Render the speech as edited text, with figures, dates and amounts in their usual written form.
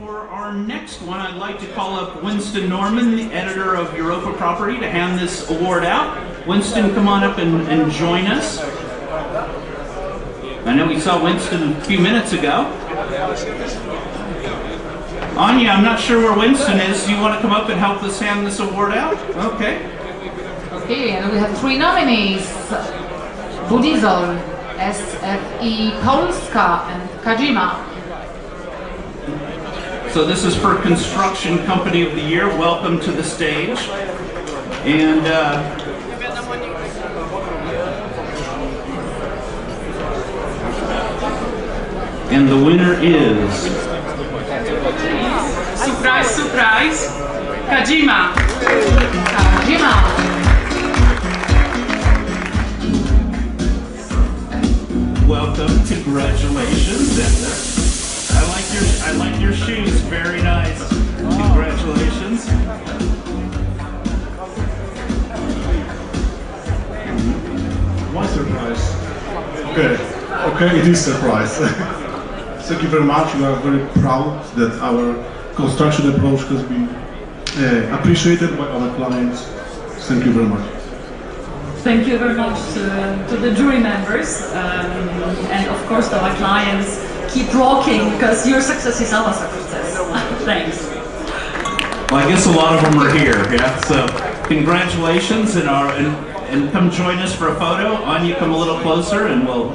For our next one, I'd like to call up Winston Norman, the editor of Europa Property, to hand this award out. Winston, come on up and join us. I know we saw Winston a few minutes ago. Anya, I'm not sure where Winston is. Do you want to come up and help us hand this award out? Okay. Okay, and we have three nominees: Buddhism, SFE Polska, and Kajima. So this is for Construction Company of the Year. Welcome to the stage. And the winner is... Surprise, surprise! Kajima! Kajima! Welcome, congratulations. I like your shoes, very nice. Congratulations. Why surprise? Okay, it is surprise. Thank you very much. We are very proud that our construction approach has been appreciated by our clients. Thank you very much. Thank you very much to the jury members and of course to our clients. Keep rocking, because your success is our success. Thanks. Well, I guess a lot of them are here, yeah? So congratulations, and come join us for a photo. Anya, come a little closer and we'll...